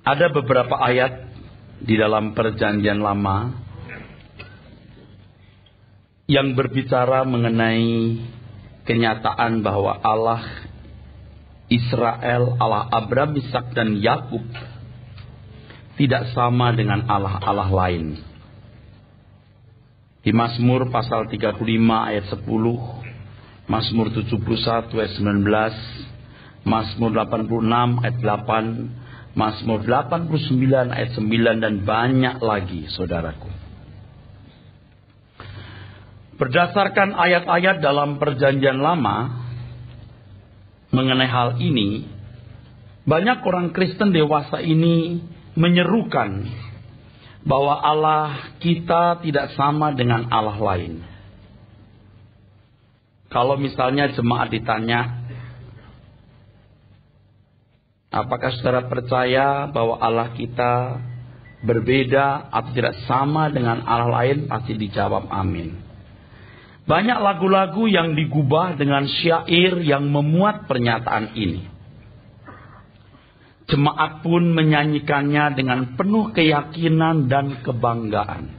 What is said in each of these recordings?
Ada beberapa ayat di dalam Perjanjian Lama yang berbicara mengenai kenyataan bahwa Allah Israel, Allah Abraham, Ishak dan Yakub tidak sama dengan Allah-Allah lain. Di Mazmur pasal 35 ayat 10, Mazmur 71 ayat 19, Mazmur 86 ayat 8, Mazmur 89 ayat 9 dan banyak lagi, saudaraku. Berdasarkan ayat-ayat dalam Perjanjian Lama mengenai hal ini, banyak orang Kristen dewasa ini menyerukan bahwa Allah kita tidak sama dengan Allah lain. Kalau misalnya jemaat ditanya, apakah saudara percaya bahwa Allah kita berbeda atau tidak sama dengan Allah lain? Pasti dijawab amin. Banyak lagu-lagu yang digubah dengan syair yang memuat pernyataan ini. Jemaat pun menyanyikannya dengan penuh keyakinan dan kebanggaan.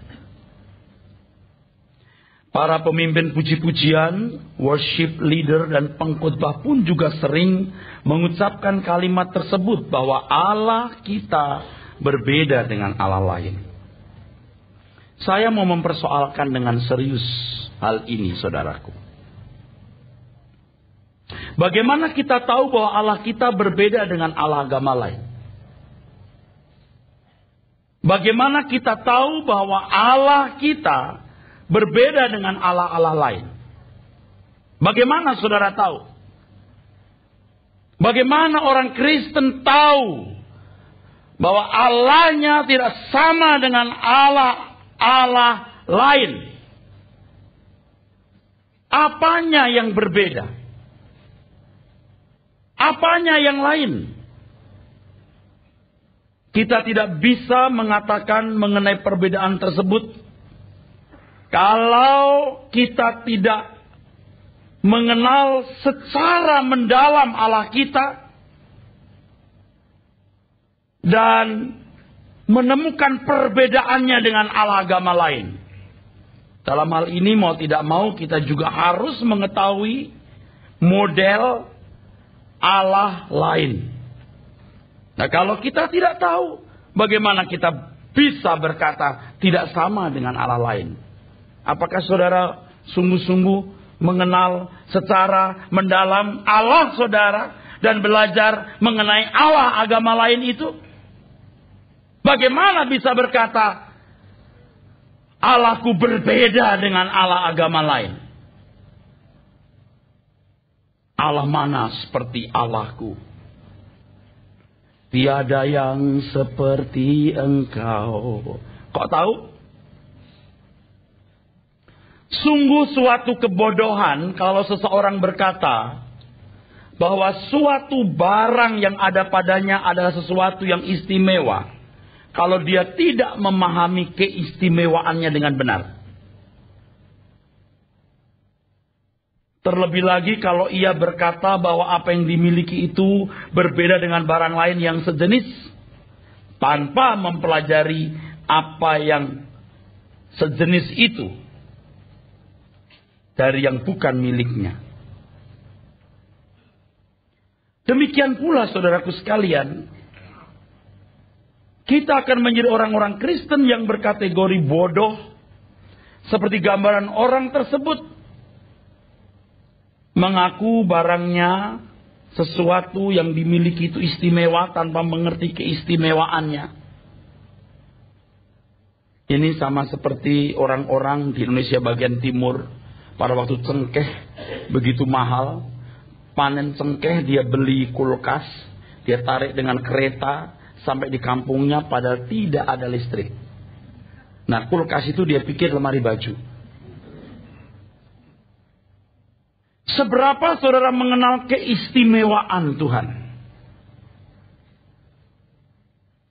Para pemimpin puji-pujian, worship leader dan pengkhotbah pun juga sering mengucapkan kalimat tersebut bahwa Allah kita berbeda dengan Allah lain. Saya mau mempersoalkan dengan serius hal ini, saudaraku. Bagaimana kita tahu bahwa Allah kita berbeda dengan Allah agama lain? Bagaimana kita tahu bahwa Allah kita berbeda dengan Allah-Allah lain? Bagaimana saudara tahu? Bagaimana orang Kristen tahu bahwa Allahnya tidak sama dengan Allah lain? Apanya yang berbeda? Apanya yang lain? Kita tidak bisa mengatakan mengenai perbedaan tersebut kalau kita tidak mengenal secara mendalam Allah kita dan menemukan perbedaannya dengan Allah agama lain. Dalam hal ini mau tidak mau kita juga harus mengetahui model Allah lain. Nah, kalau kita tidak tahu, bagaimana kita bisa berkata tidak sama dengan Allah lain? Apakah saudara sungguh-sungguh mengenal secara mendalam Allah saudara dan belajar mengenai Allah agama lain itu? Bagaimana bisa berkata Allahku berbeda dengan Allah agama lain? Allah mana seperti Allahku? Tiada yang seperti Engkau. Kok tahu? Sungguh suatu kebodohan kalau seseorang berkata bahwa suatu barang yang ada padanya adalah sesuatu yang istimewa, kalau dia tidak memahami keistimewaannya dengan benar. Terlebih lagi kalau ia berkata bahwa apa yang dimiliki itu berbeda dengan barang lain yang sejenis, tanpa mempelajari apa yang sejenis itu dari yang bukan miliknya. Demikian pula saudaraku sekalian, kita akan menjadi orang-orang Kristen yang berkategori bodoh, seperti gambaran orang tersebut. Mengaku barangnya sesuatu yang dimiliki itu istimewa tanpa mengerti keistimewaannya. Ini sama seperti orang-orang di Indonesia bagian timur. Pada waktu cengkeh begitu mahal, panen cengkeh dia beli kulkas, dia tarik dengan kereta sampai di kampungnya padahal tidak ada listrik. Nah, kulkas itu dia pikir lemari baju. Seberapa saudara mengenal keistimewaan Tuhan?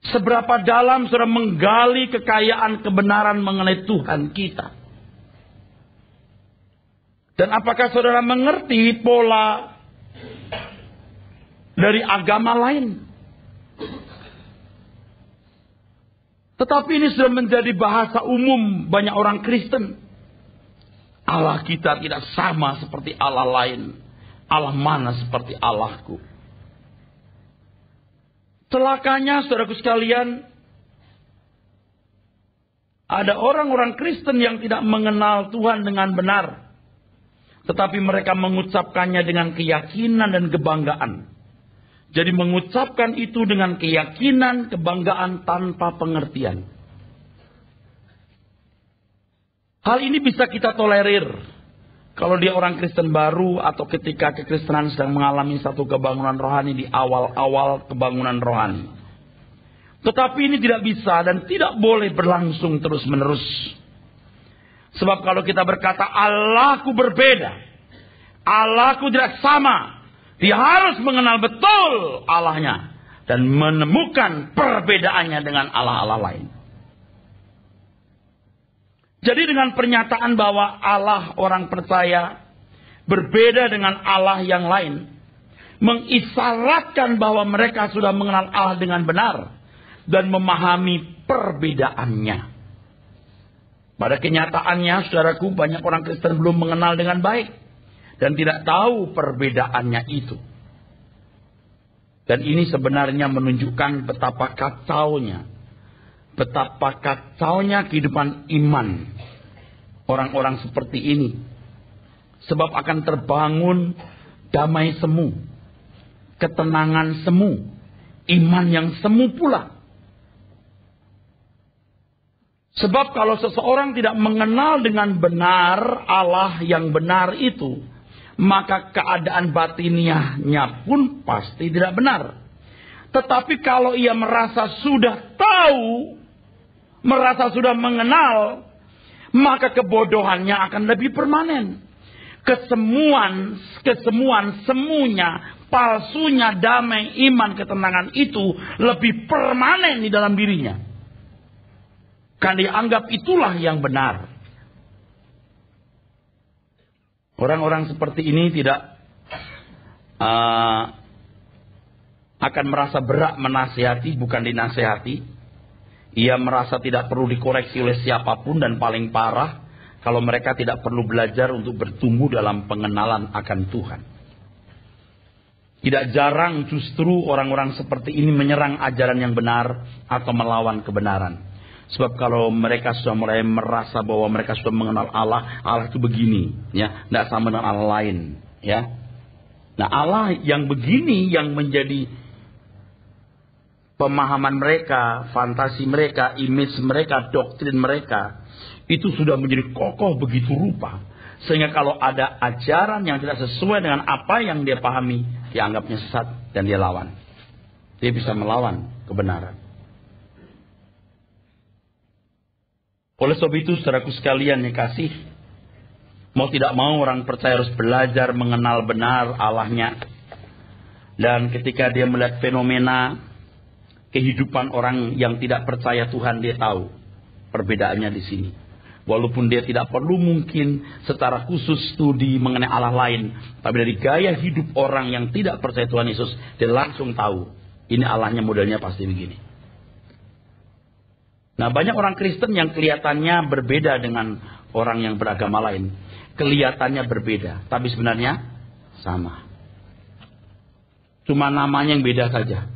Seberapa dalam saudara menggali kekayaan kebenaran mengenai Tuhan kita? Dan apakah saudara mengerti pola dari agama lain? Tetapi ini sudah menjadi bahasa umum banyak orang Kristen. Allah kita tidak sama seperti Allah lain. Allah mana seperti Allahku. Celakanya saudaraku sekalian, ada orang-orang Kristen yang tidak mengenal Tuhan dengan benar. Tetapi mereka mengucapkannya dengan keyakinan dan kebanggaan. Jadi mengucapkan itu dengan keyakinan, kebanggaan tanpa pengertian. Hal ini bisa kita tolerir. Kalau dia orang Kristen baru atau ketika kekristenan sedang mengalami satu kebangunan rohani di awal-awal kebangunan rohani. Tetapi ini tidak bisa dan tidak boleh berlangsung terus-menerus. Sebab kalau kita berkata Allahku berbeda, Allahku tidak sama, dia harus mengenal betul Allahnya dan menemukan perbedaannya dengan Allah-Allah lain. Jadi dengan pernyataan bahwa Allah orang percaya berbeda dengan Allah yang lain, mengisyaratkan bahwa mereka sudah mengenal Allah dengan benar dan memahami perbedaannya. Pada kenyataannya, saudaraku, banyak orang Kristen belum mengenal dengan baik dan tidak tahu perbedaannya itu. Dan ini sebenarnya menunjukkan betapa kacaunya kehidupan iman orang-orang seperti ini. Sebab akan terbangun damai semu, ketenangan semu, iman yang semu pula. Sebab kalau seseorang tidak mengenal dengan benar Allah yang benar itu, maka keadaan batiniahnya pun pasti tidak benar. Tetapi kalau ia merasa sudah tahu, merasa sudah mengenal, maka kebodohannya akan lebih permanen. Kesemuan semunya, palsunya damai, iman, ketenangan itu lebih permanen di dalam dirinya. Karena dianggap itulah yang benar. Orang-orang seperti ini tidak akan merasa berat menasihati, bukan dinasihati. Ia merasa tidak perlu dikoreksi oleh siapapun dan paling parah, kalau mereka tidak perlu belajar untuk bertumbuh dalam pengenalan akan Tuhan. Tidak jarang justru orang-orang seperti ini menyerang ajaran yang benar atau melawan kebenaran. Sebab kalau mereka sudah mulai merasa bahwa mereka sudah mengenal Allah, Allah itu begini, ya, tidak sama dengan Allah lain, ya. Nah, Allah yang begini yang menjadi pemahaman mereka, fantasi mereka, image mereka, doktrin mereka, itu sudah menjadi kokoh begitu rupa. Sehingga kalau ada ajaran yang tidak sesuai dengan apa yang dia pahami, dianggapnya sesat dan dia lawan. Dia bisa melawan kebenaran. Oleh sebab itu, saudaraku sekalian yang kasih, mau tidak mau orang percaya harus belajar mengenal benar Allahnya. Dan ketika dia melihat fenomena kehidupan orang yang tidak percaya Tuhan, dia tahu perbedaannya di sini. Walaupun dia tidak perlu mungkin secara khusus studi mengenai Allah lain, tapi dari gaya hidup orang yang tidak percaya Tuhan Yesus, dia langsung tahu ini Allahnya modelnya pasti begini. Nah, banyak orang Kristen yang kelihatannya berbeda dengan orang yang beragama lain. Kelihatannya berbeda, tapi sebenarnya sama. Cuma namanya yang beda saja.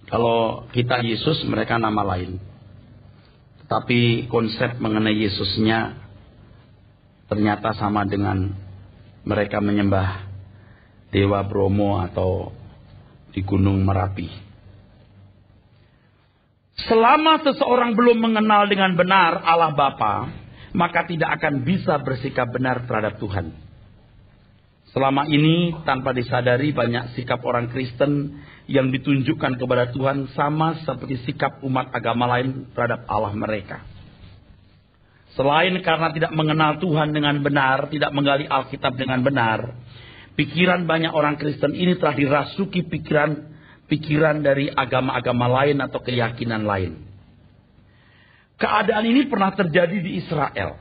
Kalau kita Yesus, mereka nama lain. Tapi konsep mengenai Yesusnya ternyata sama dengan mereka menyembah Dewa Bromo atau di Gunung Merapi. Selama seseorang belum mengenal dengan benar Allah Bapa, maka tidak akan bisa bersikap benar terhadap Tuhan. Selama ini tanpa disadari banyak sikap orang Kristen yang ditunjukkan kepada Tuhan sama seperti sikap umat agama lain terhadap Allah mereka. Selain karena tidak mengenal Tuhan dengan benar, tidak menggali Alkitab dengan benar, pikiran banyak orang Kristen ini telah dirasuki pikiran dari agama-agama lain atau keyakinan lain. Keadaan ini pernah terjadi di Israel.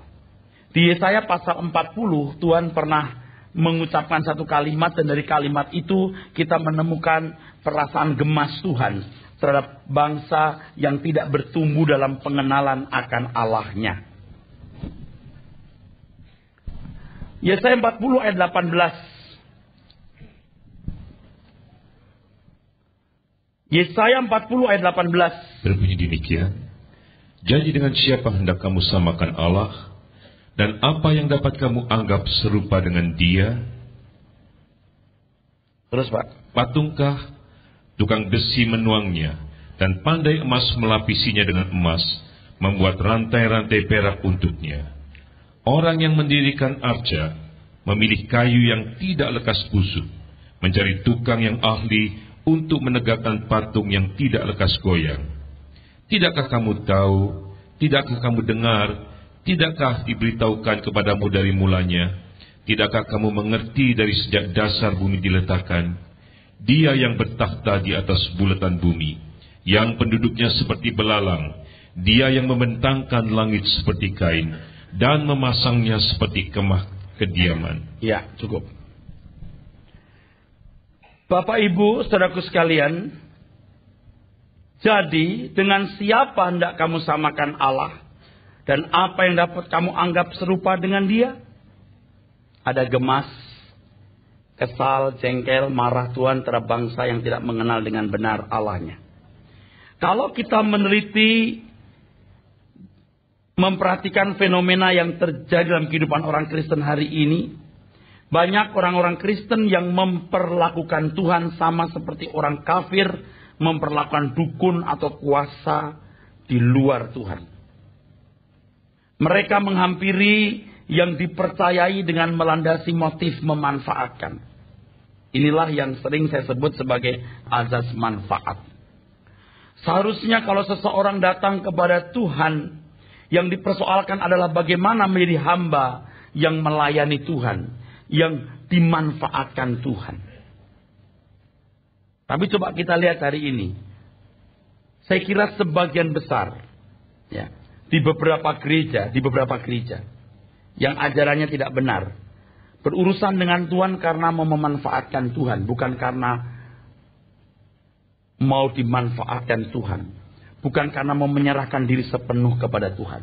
Di Yesaya pasal 40, Tuhan pernah mengucapkan satu kalimat, dan dari kalimat itu kita menemukan perasaan gemas Tuhan terhadap bangsa yang tidak bertumbuh dalam pengenalan akan Allahnya. Yesaya 40 ayat 18. Yesaya 40 ayat 18. Berbunyi demikian. Jadi dengan siapa hendak kamu samakan Allah? Dan apa yang dapat kamu anggap serupa dengan Dia? Terus Pak. Patungkah tukang besi menuangnya, dan pandai emas melapisinya dengan emas, membuat rantai-rantai perak untuknya. Orang yang mendirikan arca memilih kayu yang tidak lekas busuk, mencari tukang yang ahli untuk menegakkan patung yang tidak lekas goyang. Tidakkah kamu tahu? Tidakkah kamu dengar? Tidakkah diberitahukan kepadamu dari mulanya? Tidakkah kamu mengerti dari sejak dasar bumi diletakkan? Dia yang bertakhta di atas bulatan bumi, yang penduduknya seperti belalang. Dia yang membentangkan langit seperti kain, dan memasangnya seperti kemah kediaman. Ya, cukup. Bapak Ibu, saudaraku sekalian, jadi dengan siapa hendak kamu samakan Allah? Dan apa yang dapat kamu anggap serupa dengan Dia? Ada gemas, kesal, jengkel, marah Tuhan terhadap bangsa yang tidak mengenal dengan benar Allahnya. Kalau kita meneliti, memperhatikan fenomena yang terjadi dalam kehidupan orang Kristen hari ini, banyak orang-orang Kristen yang memperlakukan Tuhan sama seperti orang kafir memperlakukan dukun atau kuasa di luar Tuhan. Mereka menghampiri yang dipercayai dengan melandasi motif memanfaatkan. Inilah yang sering saya sebut sebagai azas manfaat. Seharusnya kalau seseorang datang kepada Tuhan, yang dipersoalkan adalah bagaimana menjadi hamba yang melayani Tuhan, yang dimanfaatkan Tuhan. Tapi coba kita lihat hari ini. Saya kira sebagian besar ya, di beberapa gereja yang ajarannya tidak benar, berurusan dengan Tuhan karena mau memanfaatkan Tuhan, bukan karena mau dimanfaatkan Tuhan, bukan karena mau menyerahkan diri sepenuh kepada Tuhan.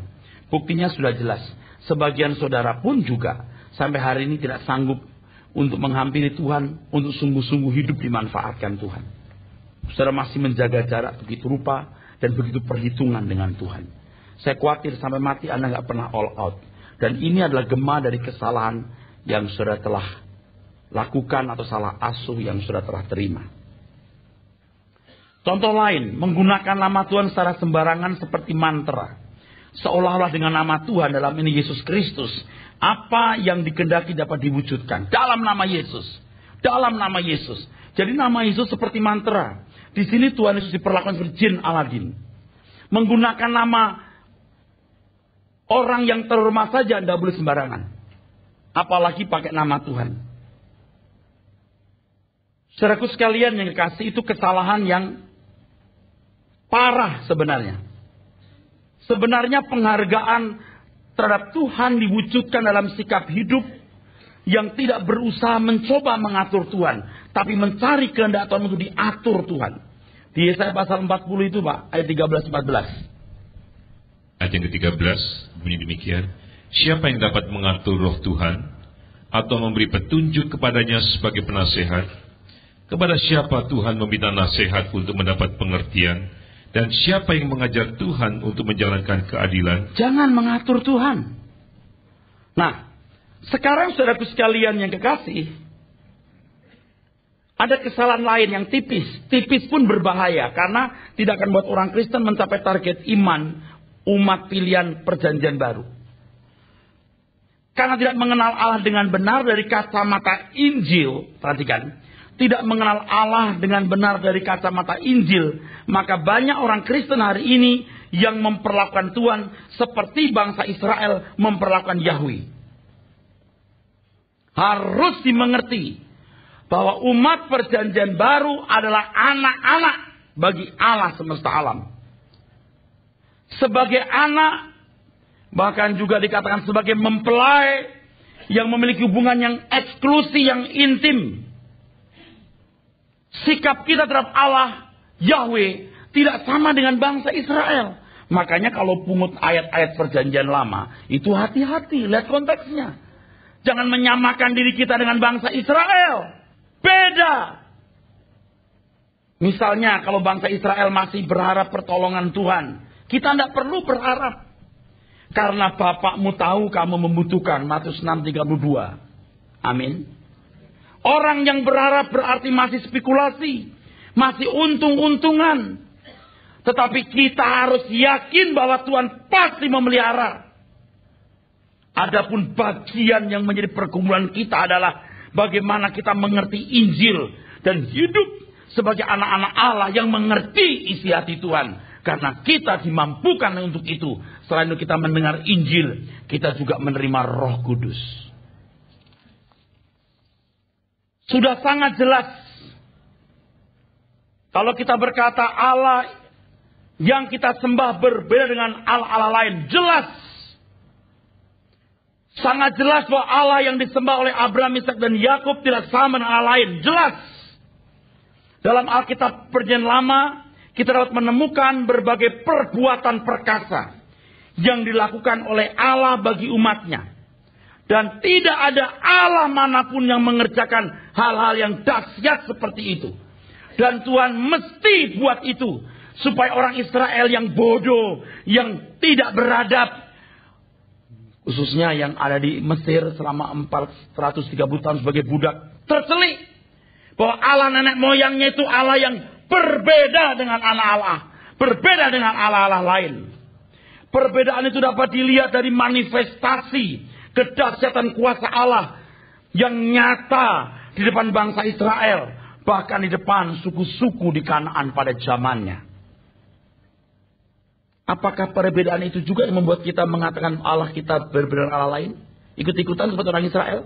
Buktinya sudah jelas. Sebagian saudara pun juga sampai hari ini tidak sanggup untuk menghampiri Tuhan, untuk sungguh-sungguh hidup dimanfaatkan Tuhan. Saudara masih menjaga jarak begitu rupa dan begitu perhitungan dengan Tuhan. Saya khawatir sampai mati Anda nggak pernah all out. Dan ini adalah gema dari kesalahan yang saudara telah lakukan atau salah asuh yang saudara telah terima. Contoh lain, menggunakan nama Tuhan secara sembarangan seperti mantra. Seolah-olah dengan nama Tuhan, dalam ini Yesus Kristus, apa yang dikehendaki dapat diwujudkan dalam nama Yesus. Dalam nama Yesus. Jadi nama Yesus seperti mantra. Di sini Tuhan Yesus diperlakukan seperti jin Aladin. Menggunakan nama orang yang terhormat saja tidak boleh sembarangan. Apalagi pakai nama Tuhan. Saudaraku sekalian yang dikasih, itu kesalahan yang parah sebenarnya. Sebenarnya penghargaan terhadap Tuhan diwujudkan dalam sikap hidup yang tidak berusaha mencoba mengatur Tuhan, tapi mencari kehendak Tuhan untuk diatur Tuhan. Di Yesaya pasal 40 itu Pak, ayat 13-14. Ayat yang ke-13 bunyi demikian. Siapa yang dapat mengatur roh Tuhan atau memberi petunjuk kepadanya sebagai penasehat? Kepada siapa Tuhan meminta nasihat untuk mendapat pengertian? Dan siapa yang mengajar Tuhan untuk menjalankan keadilan? Jangan mengatur Tuhan. Nah, sekarang saudaraku sekalian yang kekasih, ada kesalahan lain yang tipis. Tipis pun berbahaya, karena tidak akan buat orang Kristen mencapai target iman umat pilihan perjanjian baru. Karena tidak mengenal Allah dengan benar dari kacamata Injil, perhatikan. Tidak mengenal Allah dengan benar dari kacamata Injil, maka banyak orang Kristen hari ini yang memperlakukan Tuhan seperti bangsa Israel memperlakukan Yahweh. Harus dimengerti bahwa umat perjanjian baru adalah anak-anak bagi Allah semesta alam. Sebagai anak, bahkan juga dikatakan sebagai mempelai, yang memiliki hubungan yang eksklusi, yang intim. Sikap kita terhadap Allah, Yahweh, tidak sama dengan bangsa Israel. Makanya kalau pungut ayat-ayat perjanjian lama, itu hati-hati, lihat konteksnya. Jangan menyamakan diri kita dengan bangsa Israel. Beda. Misalnya kalau bangsa Israel masih berharap pertolongan Tuhan, kita tidak perlu berharap. Karena Bapakmu tahu kamu membutuhkan. Matius 6:32. Amin. Orang yang berharap berarti masih spekulasi. Masih untung-untungan. Tetapi kita harus yakin bahwa Tuhan pasti memelihara. Adapun bagian yang menjadi pergumulan kita adalah bagaimana kita mengerti Injil dan hidup sebagai anak-anak Allah yang mengerti isi hati Tuhan. Karena kita dimampukan untuk itu. Selain itu kita mendengar Injil, kita juga menerima Roh Kudus. Sudah sangat jelas. Kalau kita berkata Allah yang kita sembah berbeda dengan Allah-Allah lain. Jelas. Sangat jelas bahwa Allah yang disembah oleh Abraham, Ishak dan Yakub tidak sama dengan Allah lain. Jelas. Dalam Alkitab Perjanjian Lama, kita dapat menemukan berbagai perbuatan perkasa yang dilakukan oleh Allah bagi umatnya. Dan tidak ada Allah manapun yang mengerjakan hal-hal yang dahsyat seperti itu. Dan Tuhan mesti buat itu. Supaya orang Israel yang bodoh, yang tidak beradab, khususnya yang ada di Mesir selama 430 tahun sebagai budak, tercelik. Bahwa Allah nenek moyangnya itu Allah yang berbeda dengan anak Allah. Berbeda dengan Allah-Allah lain. Perbedaan itu dapat dilihat dari manifestasi kedahsyatan kuasa Allah yang nyata di depan bangsa Israel. Bahkan di depan suku-suku di Kanaan pada zamannya. Apakah perbedaan itu juga yang membuat kita mengatakan Allah kita berbeda dengan Allah lain? Ikut-ikutan seperti orang Israel?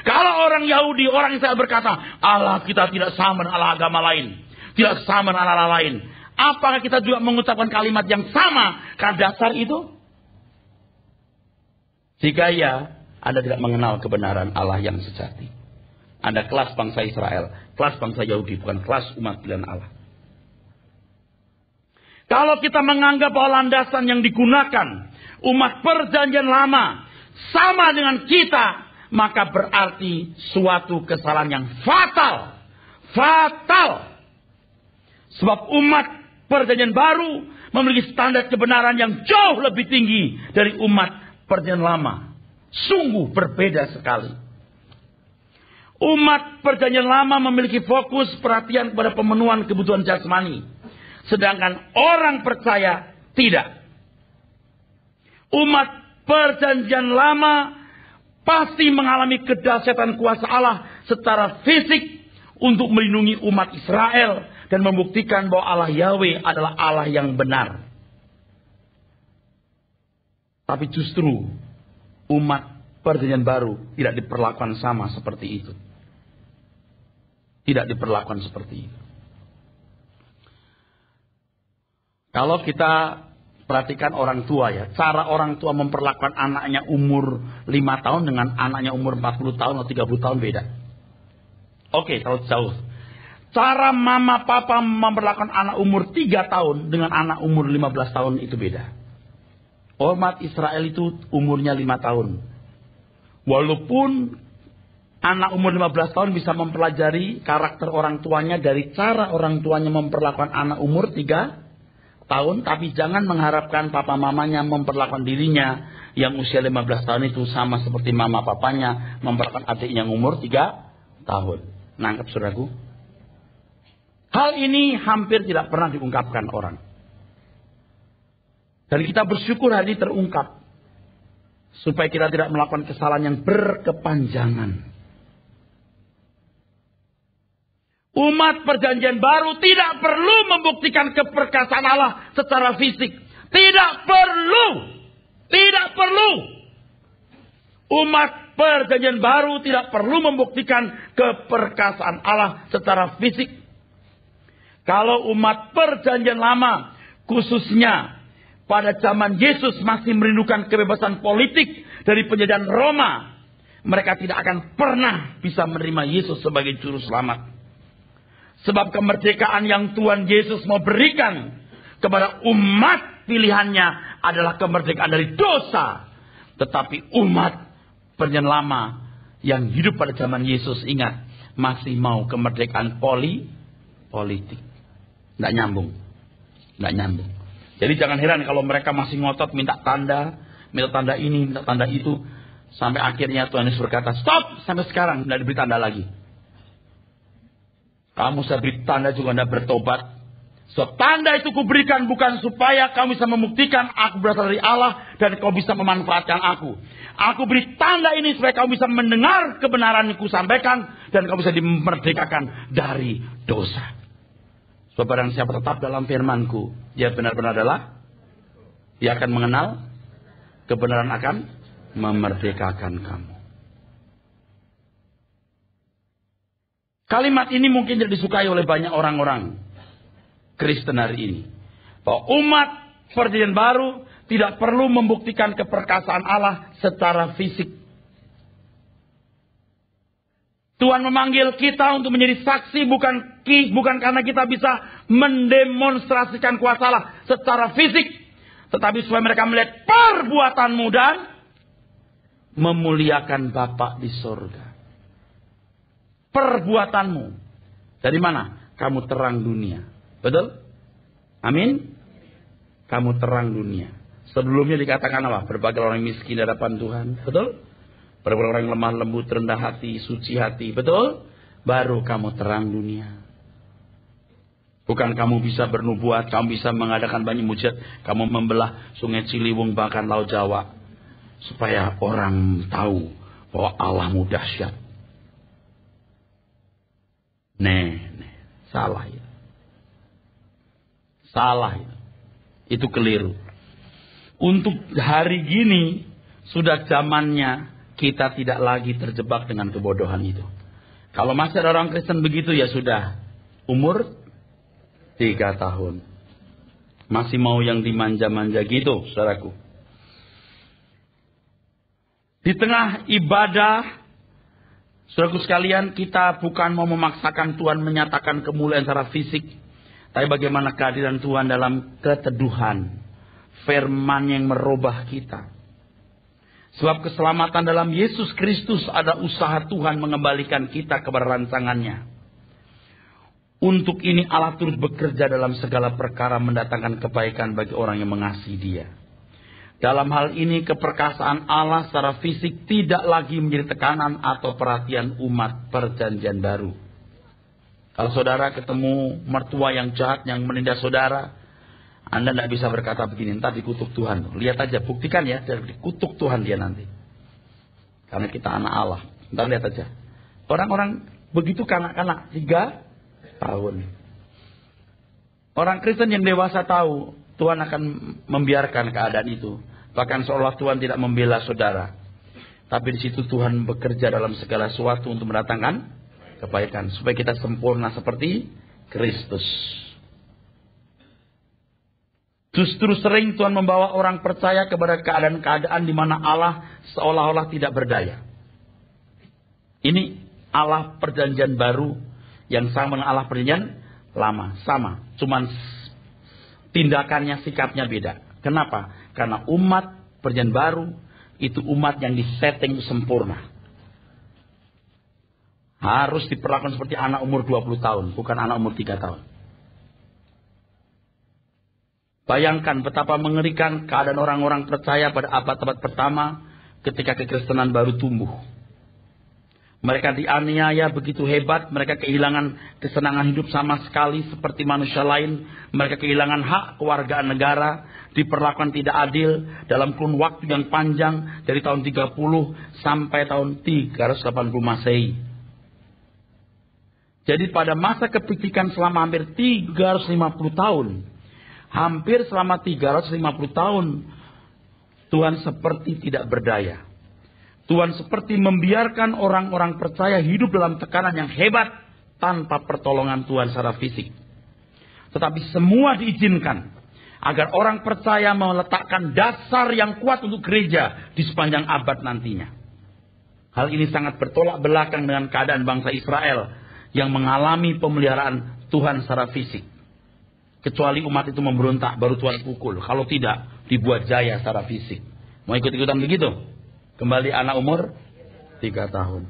Kalau orang Yahudi, orang Israel berkata, Allah kita tidak sama dengan Allah agama lain. Tidak sama dengan Allah lain. Apakah kita juga mengucapkan kalimat yang sama karena dasar itu? Jika ya, Anda tidak mengenal kebenaran Allah yang sejati. Anda kelas bangsa Israel, kelas bangsa Yahudi, bukan kelas umat pilihan Allah. Kalau kita menganggap bahwa landasan yang digunakan umat perjanjian lama sama dengan kita, maka berarti suatu kesalahan yang fatal. Fatal. Sebab umat perjanjian baru memiliki standar kebenaran yang jauh lebih tinggi dari umat perjanjian lama. Sungguh berbeda sekali. Umat perjanjian lama memiliki fokus perhatian kepada pemenuhan kebutuhan jasmani. Sedangkan orang percaya tidak. Umat perjanjian lama pasti mengalami kedahsyatan kuasa Allah secara fisik untuk melindungi umat Israel dan membuktikan bahwa Allah Yahweh adalah Allah yang benar. Tapi justru umat perjanjian baru tidak diperlakukan sama seperti itu. Tidak diperlakukan seperti itu. Kalau kita perhatikan orang tua ya, cara orang tua memperlakukan anaknya umur 5 tahun dengan anaknya umur 40 tahun atau 30 tahun beda. Oke, kalau jauh. Cara mama papa memperlakukan anak umur 3 tahun dengan anak umur 15 tahun itu beda. Umat Israel itu umurnya 5 tahun. Walaupun anak umur 15 tahun bisa mempelajari karakter orang tuanya dari cara orang tuanya memperlakukan anak umur 3 tahun, tapi jangan mengharapkan papa mamanya memperlakukan dirinya yang usia 15 tahun itu sama seperti mama papanya memperlakukan adiknya yang umur 3 tahun. Nangkep saudaraku? Hal ini hampir tidak pernah diungkapkan orang. Dan kita bersyukur hari ini terungkap. Supaya kita tidak melakukan kesalahan yang berkepanjangan. Umat perjanjian baru tidak perlu membuktikan keperkasaan Allah secara fisik. Tidak perlu. Tidak perlu. Umat perjanjian baru tidak perlu membuktikan keperkasaan Allah secara fisik. Kalau umat perjanjian lama, khususnya pada zaman Yesus masih merindukan kebebasan politik dari penjajahan Roma, mereka tidak akan pernah bisa menerima Yesus sebagai juru selamat. Sebab kemerdekaan yang Tuhan Yesus mau berikan kepada umat pilihannya adalah kemerdekaan dari dosa. Tetapi umat penyelama yang hidup pada zaman Yesus, ingat, masih mau kemerdekaan politik. Tidak nyambung. Jadi jangan heran kalau mereka masih ngotot minta tanda ini, minta tanda itu. Sampai akhirnya Tuhan Yesus berkata, stop, sampai sekarang tidak diberi tanda lagi. Kamu saya beri tanda juga tidak bertobat. So, tanda itu kuberikan bukan supaya kamu bisa membuktikan aku berasal dari Allah dan kau bisa memanfaatkan aku. Aku beri tanda ini supaya kamu bisa mendengar kebenaran yang kusampaikan dan kamu bisa dimerdekakan dari dosa. Sebab barang siapa tetap dalam firman-Ku, dia benar-benar adalah, dia akan mengenal kebenaran, akan memerdekakan kamu. Kalimat ini mungkin tidak disukai oleh banyak orang-orang Kristen hari ini. Bahwa umat perjanjian baru tidak perlu membuktikan keperkasaan Allah secara fisik. Tuhan memanggil kita untuk menjadi saksi bukan karena kita bisa mendemonstrasikan kuasa Allah secara fisik. Tetapi supaya mereka melihat perbuatanmu dan memuliakan Bapa di surga. Perbuatanmu. Dari mana? Kamu terang dunia. Betul? Amin? Kamu terang dunia. Sebelumnya dikatakan apa? Berbagai orang miskin di hadapan Tuhan. Betul? Berbagai orang lemah lembut, rendah hati, suci hati. Betul? Baru kamu terang dunia. Bukan kamu bisa bernubuat, kamu bisa mengadakan banyak mujizat, kamu membelah sungai Ciliwung bahkan Laut Jawa. Supaya orang tahu bahwa Allahmu dahsyat. Salah ya. Salah ya. Itu keliru. Untuk hari gini sudah zamannya kita tidak lagi terjebak dengan kebodohan itu. Kalau masih ada orang Kristen begitu ya sudah. Umur 3 tahun. Masih mau yang dimanja-manja gitu, saudaraku. Di tengah ibadah, saudaraku sekalian, kita bukan mau memaksakan Tuhan menyatakan kemuliaan secara fisik. Tapi bagaimana kehadiran Tuhan dalam keteduhan. Firman yang merubah kita. Sebab keselamatan dalam Yesus Kristus ada usaha Tuhan mengembalikan kita kepada rancangannya. Untuk ini Allah turut bekerja dalam segala perkara mendatangkan kebaikan bagi orang yang mengasihi Dia. Dalam hal ini keperkasaan Allah secara fisik tidak lagi menjadi tekanan atau perhatian umat perjanjian baru. Kalau saudara ketemu mertua yang jahat yang menindas saudara, Anda tidak bisa berkata begini, entar dikutuk Tuhan. Lihat aja, buktikan ya, dikutuk Tuhan dia nanti. Karena kita anak Allah. Entar lihat aja. Orang-orang begitu kanak-kanak 3 tahun. Orang Kristen yang dewasa tahu Tuhan akan membiarkan keadaan itu. Bahkan seolah Tuhan tidak membela saudara. Tapi di situ Tuhan bekerja dalam segala sesuatu untuk mendatangkan kebaikan. Supaya kita sempurna seperti Kristus. Justru sering Tuhan membawa orang percaya kepada keadaan-keadaan di mana Allah seolah-olah tidak berdaya. Ini Allah perjanjian baru yang sama dengan Allah perjanjian lama. Sama. Cuman tindakannya, sikapnya beda. Kenapa? Karena umat perjanjian baru itu umat yang disetting sempurna. Harus diperlakukan seperti anak umur 20 tahun. Bukan anak umur 3 tahun. Bayangkan betapa mengerikan keadaan orang-orang percaya pada abad-abad pertama ketika kekristenan baru tumbuh. Mereka dianiaya begitu hebat, mereka kehilangan kesenangan hidup sama sekali seperti manusia lain. Mereka kehilangan hak kewargaan negara, diperlakukan tidak adil dalam kurun waktu yang panjang dari tahun 30 sampai tahun 380 Masehi. Jadi pada masa kepicikan selama hampir 350 tahun, hampir selama 350 tahun, Tuhan seperti tidak berdaya. Tuhan seperti membiarkan orang-orang percaya hidup dalam tekanan yang hebat tanpa pertolongan Tuhan secara fisik. Tetapi semua diizinkan agar orang percaya meletakkan dasar yang kuat untuk gereja di sepanjang abad nantinya. Hal ini sangat bertolak belakang dengan keadaan bangsa Israel yang mengalami pemeliharaan Tuhan secara fisik. Kecuali umat itu memberontak, baru Tuhan pukul. Kalau tidak, dibuat jaya secara fisik. Mau ikut-ikutan begitu? Kembali anak umur 3 tahun.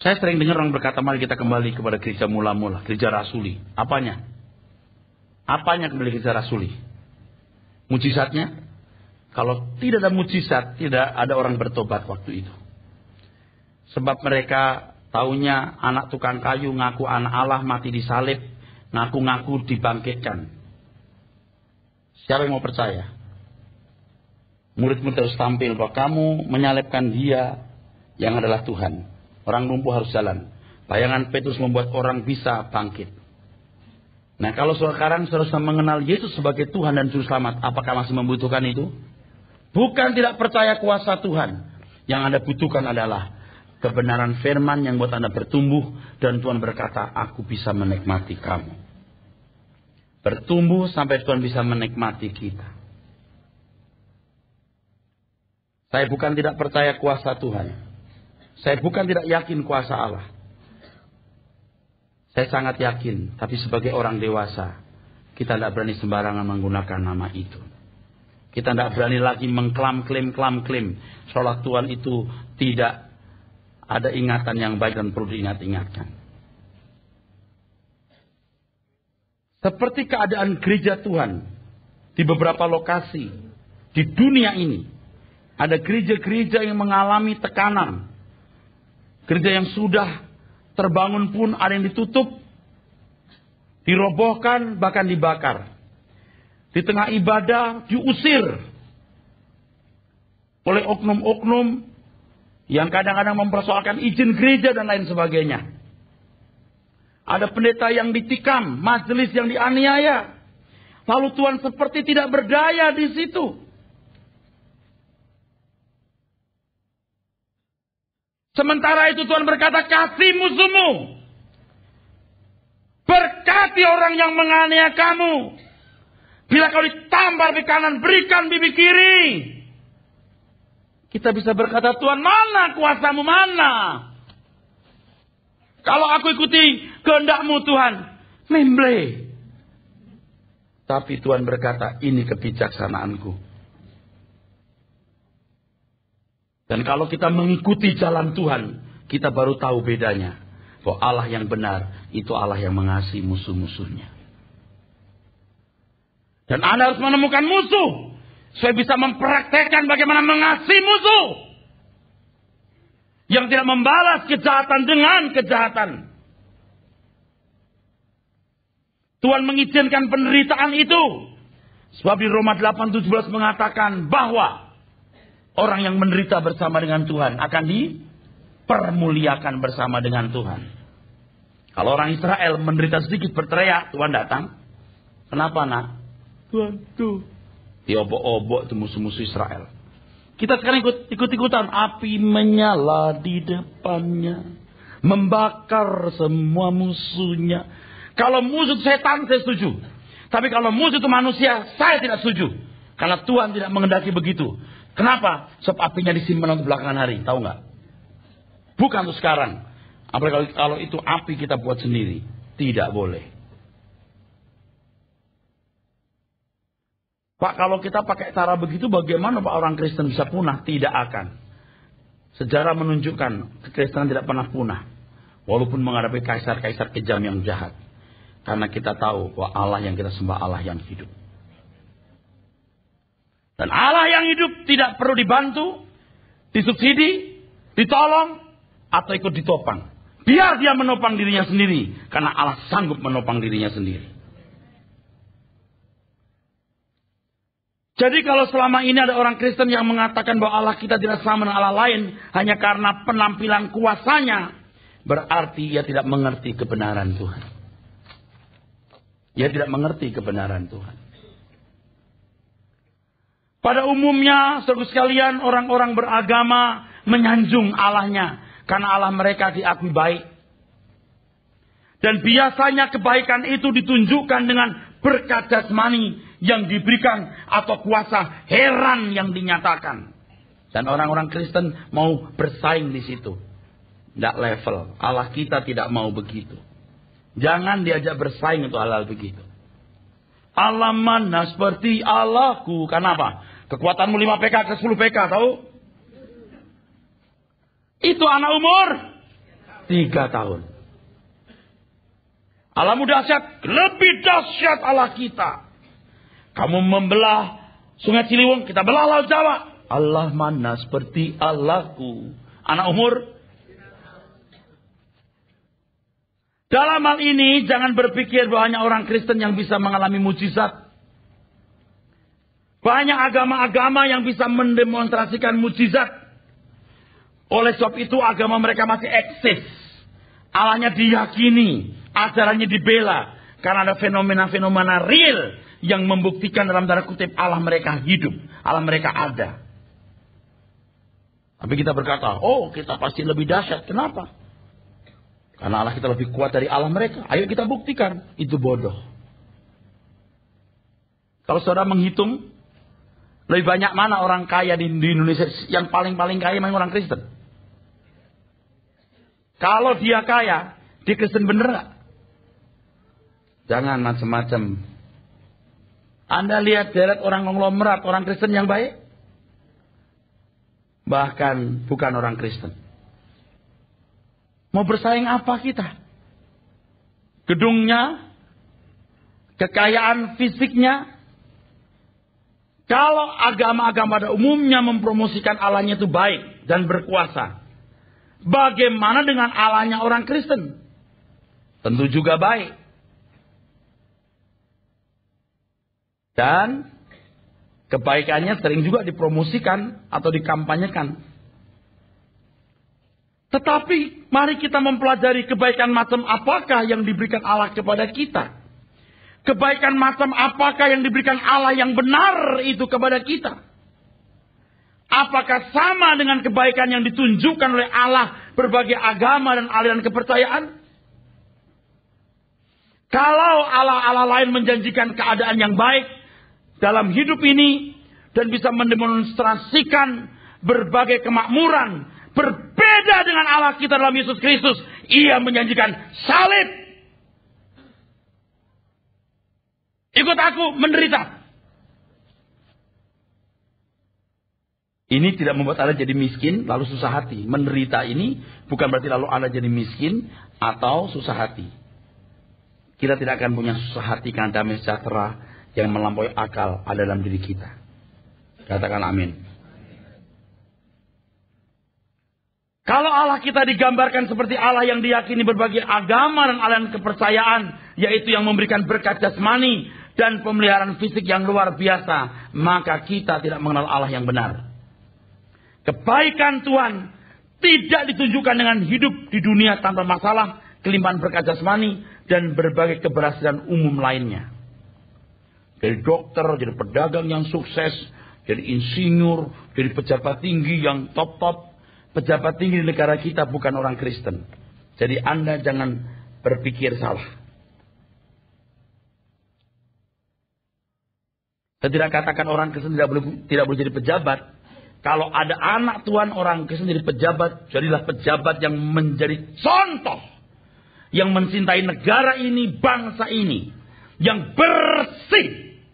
Saya sering dengar orang berkata, mari kita kembali kepada gereja mula-mula, gereja rasuli. Apanya? Apanya kembali gereja rasuli? Mujizatnya? Kalau tidak ada mujizat, tidak ada orang bertobat waktu itu. Sebab mereka taunya anak tukang kayu ngaku anak Allah mati disalib, ngaku-ngaku dibangkitkan. Siapa yang mau percaya? Murid-murid harus tampil bahwa kamu menyalibkan dia yang adalah Tuhan. Orang lumpuh harus jalan. Bayangan Petrus membuat orang bisa bangkit. Nah, kalau sekarang saudara mengenal Yesus sebagai Tuhan dan Juru Selamat, apakah masih membutuhkan itu? Bukan tidak percaya kuasa Tuhan. Yang Anda butuhkan adalah kebenaran firman yang buat Anda bertumbuh. Dan Tuhan berkata, aku bisa menikmati kamu. Bertumbuh sampai Tuhan bisa menikmati kita. Saya bukan tidak percaya kuasa Tuhan. Saya bukan tidak yakin kuasa Allah. Saya sangat yakin. Tapi sebagai orang dewasa, kita tidak berani sembarangan menggunakan nama itu. Kita tidak berani lagi mengklaim seolah Tuhan itu tidak ada ingatan yang baik dan perlu diingat-ingatkan. Seperti keadaan gereja Tuhan di beberapa lokasi di dunia ini. Ada gereja-gereja yang mengalami tekanan. Gereja yang sudah terbangun pun ada yang ditutup, dirobohkan, bahkan dibakar. Di tengah ibadah diusir oleh oknum-oknum yang kadang-kadang mempersoalkan izin gereja dan lain sebagainya. Ada pendeta yang ditikam, majelis yang dianiaya. Lalu Tuhan seperti tidak berdaya di situ. Sementara itu Tuhan berkata, kasih musuhmu. Berkati orang yang menganiaya kamu. Bila kau ditampar di kanan, berikan pipi kiri. Kita bisa berkata, Tuhan, mana kuasamu, mana? Kalau aku ikuti kehendak-Mu, Tuhan, memble. Tapi Tuhan berkata, ini kebijaksanaanku. Dan kalau kita mengikuti jalan Tuhan, kita baru tahu bedanya. Bahwa Allah yang benar, itu Allah yang mengasihi musuh-musuhnya. Dan Anda harus menemukan musuh. Supaya bisa mempraktekkan bagaimana mengasihi musuh. Yang tidak membalas kejahatan dengan kejahatan. Tuhan mengizinkan penderitaan itu. Sebab di Roma 8:17 mengatakan bahwa orang yang menderita bersama dengan Tuhan akan dipermuliakan bersama dengan Tuhan. Kalau orang Israel menderita sedikit berteriak, Tuhan datang. Kenapa, nak? Tuhan tuh diobok-obok itu musuh-musuh Israel. Kita sekarang ikut-ikutan. Api menyala di depannya, membakar semua musuhnya. Kalau musuh itu setan, saya setuju. Tapi kalau musuh itu manusia, saya tidak setuju. Karena Tuhan tidak mengendaki begitu. Kenapa? Sebab apinya disimpan untuk belakangan hari. Tahu nggak? Bukan untuk sekarang. Apalagi kalau itu api kita buat sendiri. Tidak boleh. Pak, kalau kita pakai cara begitu, bagaimana Pak orang Kristen bisa punah? Tidak akan. Sejarah menunjukkan kekristenan tidak pernah punah. Walaupun menghadapi kaisar-kaisar kejam yang jahat. Karena kita tahu bahwa Allah yang kita sembah Allah yang hidup. Dan Allah yang hidup tidak perlu dibantu, disubsidi, ditolong, atau ikut ditopang. Biar dia menopang dirinya sendiri. Karena Allah sanggup menopang dirinya sendiri. Jadi kalau selama ini ada orang Kristen yang mengatakan bahwa Allah kita tidak sama dengan Allah lain hanya karena penampilan kuasanya, berarti ia tidak mengerti kebenaran Tuhan. Ia tidak mengerti kebenaran Tuhan. Pada umumnya, saudara sekalian, orang-orang beragama menyanjung Allahnya karena Allah mereka diakui baik. Dan biasanya kebaikan itu ditunjukkan dengan berkat jasmani yang diberikan atau kuasa heran yang dinyatakan. Dan orang-orang Kristen mau bersaing di situ. Tidak level. Allah kita tidak mau begitu. Jangan diajak bersaing untuk hal-hal begitu. Allah mana seperti Allahku. Kenapa? Kekuatanmu 5 PK ke 10 PK, tahu? Itu anak umur 3 tahun. Allahmu dahsyat, lebih dahsyat Allah kita. Kamu membelah Sungai Ciliwung, kita belah Laut Jawa. Allah mana seperti Allahku. Anak umur. Dalam hal ini jangan berpikir bahwa hanya orang Kristen yang bisa mengalami mujizat. Banyak agama-agama yang bisa mendemonstrasikan mujizat. Oleh sebab itu agama mereka masih eksis. Allahnya diyakini, ajarannya dibela. Karena ada fenomena-fenomena real yang membuktikan dalam tanda kutip Allah mereka hidup, Allah mereka ada. Tapi kita berkata, oh kita pasti lebih dahsyat. Kenapa? Karena Allah kita lebih kuat dari Allah mereka. Ayo kita buktikan. Itu bodoh. Kalau saudara menghitung, lebih banyak mana orang kaya di Indonesia? Yang paling-paling kaya memang orang Kristen. Kalau dia kaya, dia Kristen bener gak? Jangan macam-macam. Anda lihat deret orang konglomerat, orang Kristen yang baik. Bahkan bukan orang Kristen. Mau bersaing apa kita? Gedungnya, kekayaan fisiknya. Kalau agama-agama pada umumnya mempromosikan Allahnya itu baik dan berkuasa. Bagaimana dengan Allahnya orang Kristen? Tentu juga baik. Dan kebaikannya sering juga dipromosikan atau dikampanyekan. Tetapi mari kita mempelajari kebaikan macam apakah yang diberikan Allah kepada kita. Kebaikan macam apakah yang diberikan Allah yang benar itu kepada kita. Apakah sama dengan kebaikan yang ditunjukkan oleh Allah berbagai agama dan aliran kepercayaan? Kalau Allah-Allah lain menjanjikan keadaan yang baik dalam hidup ini dan bisa mendemonstrasikan berbagai kemakmuran berbeda dengan Allah kita dalam Yesus Kristus, Ia menjanjikan salib. Ikut aku menderita. Ini tidak membuat Anda jadi miskin lalu susah hati. Menderita ini bukan berarti lalu Anda jadi miskin atau susah hati. Kita tidak akan punya susah hati karena damai sejahtera yang melampaui akal ada dalam diri kita. Katakan amin. Kalau Allah kita digambarkan seperti Allah yang diyakini berbagai agama dan aliran kepercayaan, yaitu yang memberikan berkat jasmani dan pemeliharaan fisik yang luar biasa, maka kita tidak mengenal Allah yang benar. Kebaikan Tuhan tidak ditunjukkan dengan hidup di dunia tanpa masalah, kelimpahan berkat jasmani, dan berbagai keberhasilan umum lainnya. Jadi dokter, jadi pedagang yang sukses, jadi insinyur, jadi pejabat tinggi yang top-top. Pejabat tinggi di negara kita bukan orang Kristen. Jadi Anda jangan berpikir salah. Saya tidak katakan orang Kristen tidak boleh jadi pejabat. Kalau ada anak Tuhan orang Kristen jadi pejabat, jadilah pejabat yang menjadi contoh. Yang mencintai negara ini, bangsa ini. Yang bersih.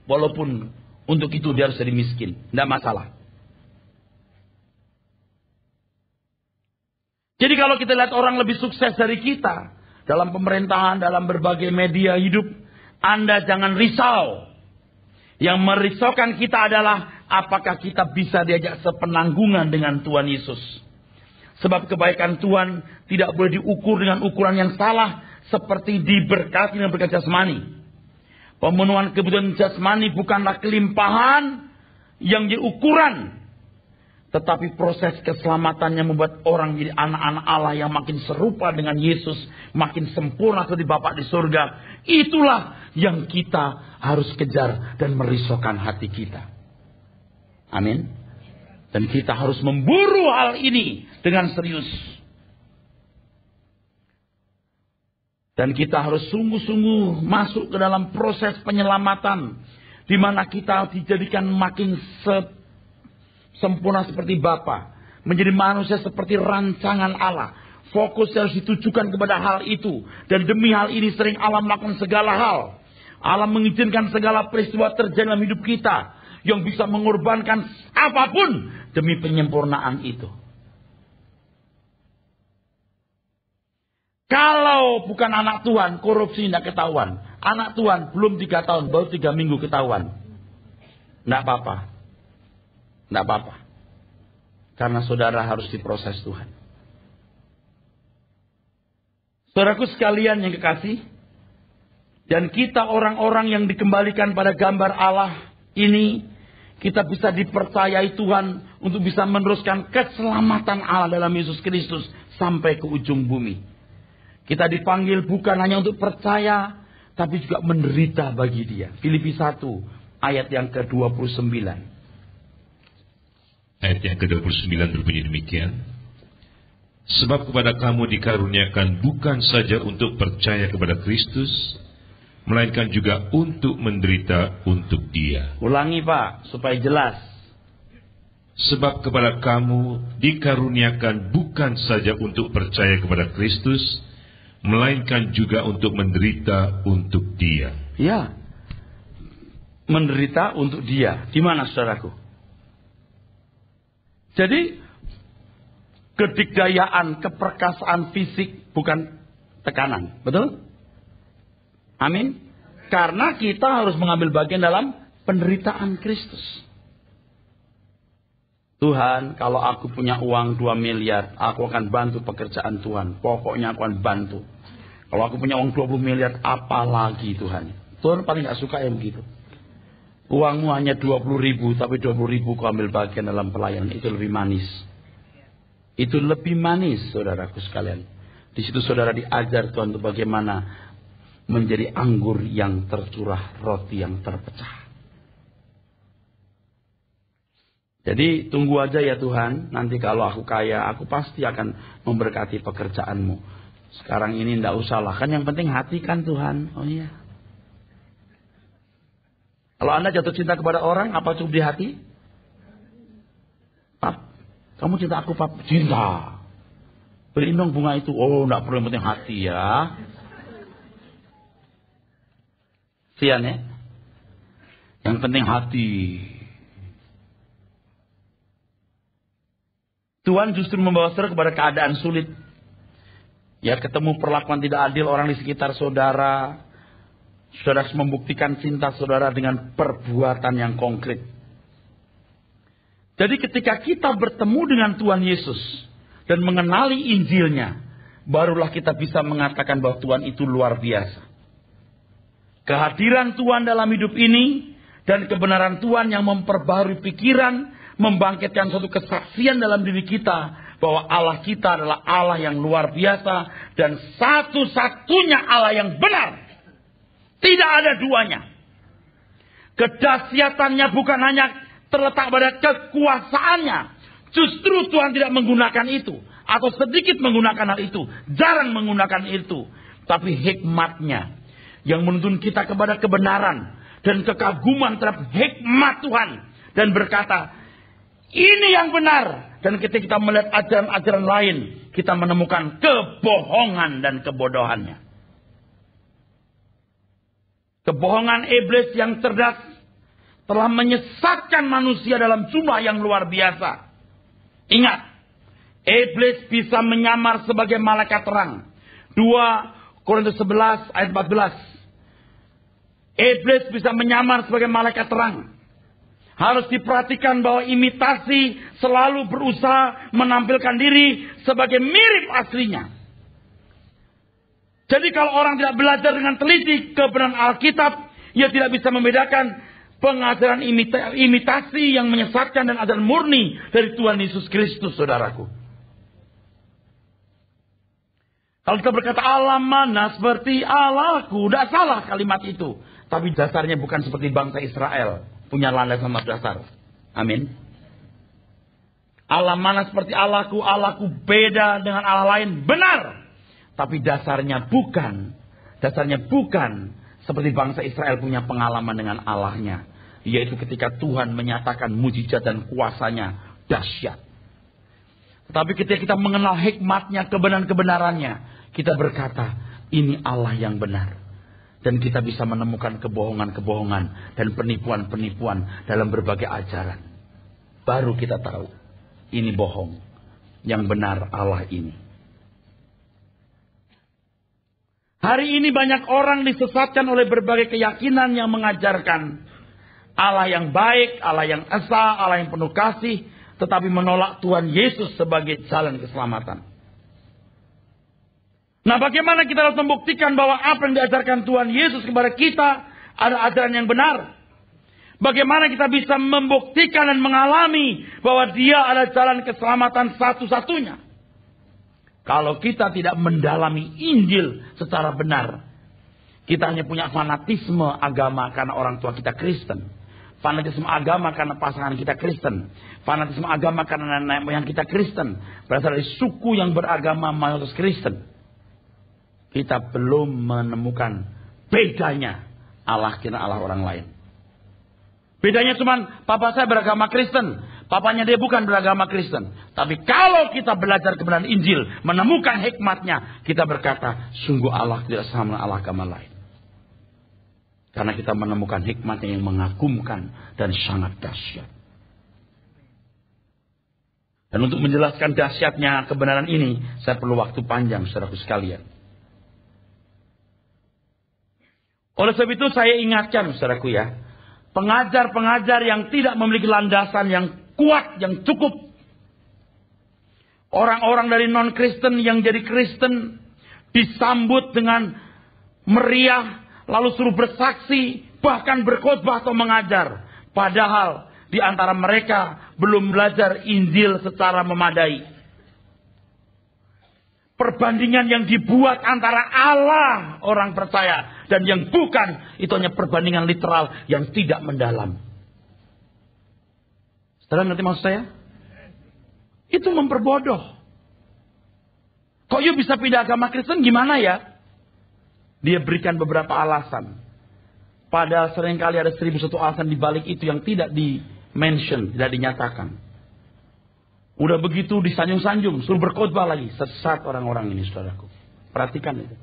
Walaupun untuk itu dia harus jadi miskin. Tidak masalah. Jadi kalau kita lihat orang lebih sukses dari kita. Dalam pemerintahan, dalam berbagai media hidup. Anda jangan risau. Yang merisaukan kita adalah apakah kita bisa diajak sepenanggungan dengan Tuhan Yesus. Sebab kebaikan Tuhan tidak boleh diukur dengan ukuran yang salah. Seperti diberkati dengan berkat jasmani. Pemenuhan kebutuhan jasmani bukanlah kelimpahan yang diukuran. Tetapi proses keselamatannya membuat orang menjadi anak-anak Allah yang makin serupa dengan Yesus. Makin sempurna seperti Bapa di surga. Itulah yang kita harus kejar dan merisaukan hati kita. Amin. Dan kita harus memburu hal ini dengan serius. Dan kita harus sungguh-sungguh masuk ke dalam proses penyelamatan. Di mana kita dijadikan makin sempurna seperti Bapa, menjadi manusia seperti rancangan Allah. Fokus harus ditujukan kepada hal itu. Dan demi hal ini sering Allah melakukan segala hal. Allah mengizinkan segala peristiwa terjadi dalam hidup kita. Yang bisa mengorbankan apapun demi penyempurnaan itu. Kalau bukan anak Tuhan, korupsi tidak ketahuan. Anak Tuhan belum 3 tahun, baru 3 minggu ketahuan. Tidak apa-apa. Tidak apa-apa. Karena saudara harus diproses Tuhan. Saudaraku sekalian yang kekasih, dan kita orang-orang yang dikembalikan pada gambar Allah ini, kita bisa dipercayai Tuhan untuk bisa meneruskan keselamatan Allah dalam Yesus Kristus sampai ke ujung bumi. Kita dipanggil bukan hanya untuk percaya, tapi juga menderita bagi Dia. Filipi 1 ayat yang ke-29. Ayat yang ke-29 berbunyi demikian. Sebab kepada kamu dikaruniakan bukan saja untuk percaya kepada Kristus, melainkan juga untuk menderita untuk Dia. Ulangi Pak, supaya jelas. Sebab kepada kamu dikaruniakan bukan saja untuk percaya kepada Kristus, melainkan juga untuk menderita untuk Dia. Ya, menderita untuk Dia. Di mana saudaraku? Jadi kedikdayaan, keperkasaan fisik bukan tekanan. Betul? Amin. Karena kita harus mengambil bagian dalam penderitaan Kristus. Tuhan, kalau aku punya uang 2 miliar, aku akan bantu pekerjaan Tuhan. Pokoknya aku akan bantu. Kalau aku punya uang 20 miliar, apalagi Tuhan. Tuhan paling gak suka yang begitu. Uangmu hanya 20.000, tapi 20.000 kau ambil bagian dalam pelayanan. Itu lebih manis. Itu lebih manis, saudaraku sekalian. Di situ saudara diajar Tuhan untuk bagaimana menjadi anggur yang tercurah, roti yang terpecah. Jadi tunggu aja ya Tuhan. Nanti kalau aku kaya, aku pasti akan memberkati pekerjaanmu. Sekarang ini tidak usah lah. Kan yang penting hati kan Tuhan. Oh iya. Kalau Anda jatuh cinta kepada orang, apa cukup di hati? Pap, kamu cinta aku, Pap? Cinta. Beliin dong bunga itu. Oh, tidak perlu, yang penting hati ya. Sian ya. Yang penting hati. Tuhan justru membawa saudara kepada keadaan sulit. Ya, ketemu perlakuan tidak adil orang di sekitar saudara. Saudara harus membuktikan cinta saudara dengan perbuatan yang konkret. Jadi ketika kita bertemu dengan Tuhan Yesus dan mengenali Injilnya, barulah kita bisa mengatakan bahwa Tuhan itu luar biasa. Kehadiran Tuhan dalam hidup ini dan kebenaran Tuhan yang memperbarui pikiran, membangkitkan suatu kesaksian dalam diri kita bahwa Allah kita adalah Allah yang luar biasa dan satu-satunya Allah yang benar. Tidak ada duanya. Kedahsyatannya bukan hanya terletak pada kekuasaannya. Justru Tuhan tidak menggunakan itu. Atau sedikit menggunakan hal itu. Jarang menggunakan itu. Tapi hikmatnya. Yang menuntun kita kepada kebenaran. Dan kekaguman terhadap hikmat Tuhan. Dan berkata, ini yang benar. Dan ketika kita melihat ajaran-ajaran lain, kita menemukan kebohongan dan kebodohannya. Kebohongan iblis yang cerdas telah menyesatkan manusia dalam jumlah yang luar biasa. Ingat, iblis bisa menyamar sebagai malaikat terang. 2 Korintus 11 ayat 14. Iblis bisa menyamar sebagai malaikat terang. Harus diperhatikan bahwa imitasi selalu berusaha menampilkan diri sebagai mirip aslinya. Jadi kalau orang tidak belajar dengan teliti kebenaran Alkitab, ia tidak bisa membedakan pengajaran imitasi yang menyesatkan dan ajaran murni dari Tuhan Yesus Kristus, saudaraku. Kalau kita berkata Allah mana seperti Allahku, tidak salah kalimat itu. Tapi dasarnya bukan seperti bangsa Israel, punya landasan sama dasar. Amin. Allah mana seperti Allahku, Allahku beda dengan Allah lain, benar. Tapi dasarnya bukan seperti bangsa Israel punya pengalaman dengan Allahnya. Yaitu ketika Tuhan menyatakan mujizat dan kuasanya dahsyat. Tetapi ketika kita mengenal hikmatnya, kebenaran-kebenarannya, kita berkata, ini Allah yang benar. Dan kita bisa menemukan kebohongan-kebohongan dan penipuan-penipuan dalam berbagai ajaran. Baru kita tahu, ini bohong. Yang benar Allah ini. Hari ini banyak orang disesatkan oleh berbagai keyakinan yang mengajarkan Allah yang baik, Allah yang esa, Allah yang penuh kasih, tetapi menolak Tuhan Yesus sebagai jalan keselamatan. Nah, bagaimana kita harus membuktikan bahwa apa yang diajarkan Tuhan Yesus kepada kita adalah ajaran yang benar? Bagaimana kita bisa membuktikan dan mengalami bahwa dia adalah jalan keselamatan satu-satunya? Kalau kita tidak mendalami Injil secara benar, kita hanya punya fanatisme agama karena orang tua kita Kristen. Fanatisme agama karena pasangan kita Kristen. Fanatisme agama karena nenek moyang kita Kristen. Berasal dari suku yang beragama mayoritas Kristen. Kita belum menemukan bedanya Allah kira Allah orang lain. Bedanya cuma papa saya beragama Kristen, papanya dia bukan beragama Kristen. Tapi kalau kita belajar kebenaran Injil, menemukan hikmatnya, kita berkata, sungguh Allah tidak sama dengan Allah agama lain. Karena kita menemukan hikmatnya yang mengagumkan dan sangat dahsyat. Dan untuk menjelaskan dahsyatnya kebenaran ini, saya perlu waktu panjang, saudaraku sekalian. Oleh sebab itu saya ingatkan, saudaraku ya, pengajar-pengajar yang tidak memiliki landasan yang kuat, yang cukup. Orang-orang dari non-Kristen yang jadi Kristen disambut dengan meriah, lalu suruh bersaksi, bahkan berkhotbah atau mengajar. Padahal di antara mereka belum belajar Injil secara memadai. Perbandingan yang dibuat antara Allah orang percaya dan yang bukan, itu hanya perbandingan literal yang tidak mendalam. Saudara ngerti maksud saya? Itu memperbodoh. Kok you bisa pindah agama Kristen gimana ya? Dia berikan beberapa alasan. Padahal seringkali ada 1001 alasan di balik itu yang tidak di-mention, tidak dinyatakan. Udah begitu disanjung-sanjung, suruh berkhotbah lagi. Sesat orang-orang ini, saudaraku. Perhatikan itu.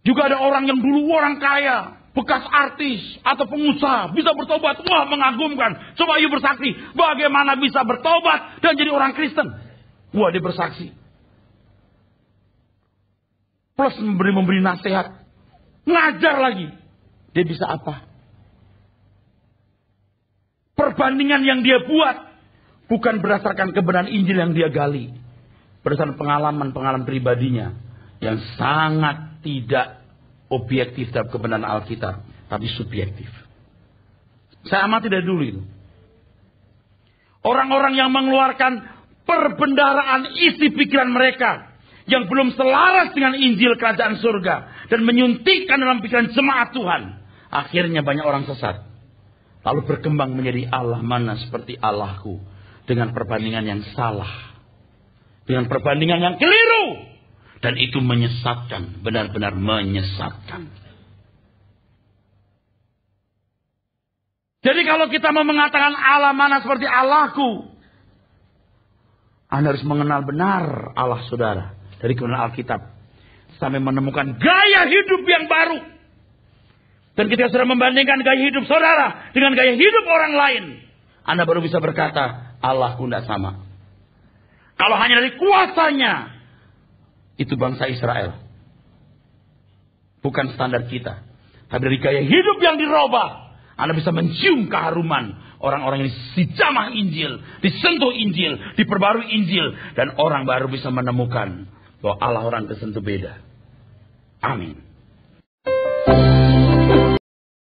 Juga ada orang yang dulu orang kaya, bekas artis atau pengusaha, bisa bertobat. Wah, mengagumkan. Coba you bersaksi, bagaimana bisa bertobat dan jadi orang Kristen. Wah, dia bersaksi. Plus memberi nasihat. Ngajar lagi. Dia bisa apa? Perbandingan yang dia buat bukan berdasarkan kebenaran Injil yang dia gali. Berdasarkan pengalaman-pengalaman pribadinya. Yang sangat tidak objektif dalam kebenaran Alkitab. Tapi subjektif. Saya amati dari dulu itu. Orang-orang yang mengeluarkan perbendaharaan isi pikiran mereka. Yang belum selaras dengan Injil kerajaan surga. Dan menyuntikkan dalam pikiran jemaat Tuhan. Akhirnya banyak orang sesat. Lalu berkembang menjadi Allah mana seperti Allahku. Dengan perbandingan yang salah. Dengan perbandingan yang keliru. Dan itu menyesatkan. Benar-benar menyesatkan. Jadi kalau kita mau mengatakan Allah mana seperti Allahku. Anda harus mengenal benar Allah saudara. Dari kebenaran Alkitab. Sampai menemukan gaya hidup yang baru. Dan ketika saudara membandingkan gaya hidup saudara. Dengan gaya hidup orang lain. Anda baru bisa berkata. Allahku tidak sama. Kalau hanya dari kuasanya. Itu bangsa Israel. Bukan standar kita. Tapi dari gaya hidup yang dirubah. Anda bisa mencium keharuman. Orang-orang yang dijamah Injil. Disentuh Injil. Diperbarui Injil. Dan orang baru bisa menemukan. Bahwa Allah orang Kristen itu beda. Amin.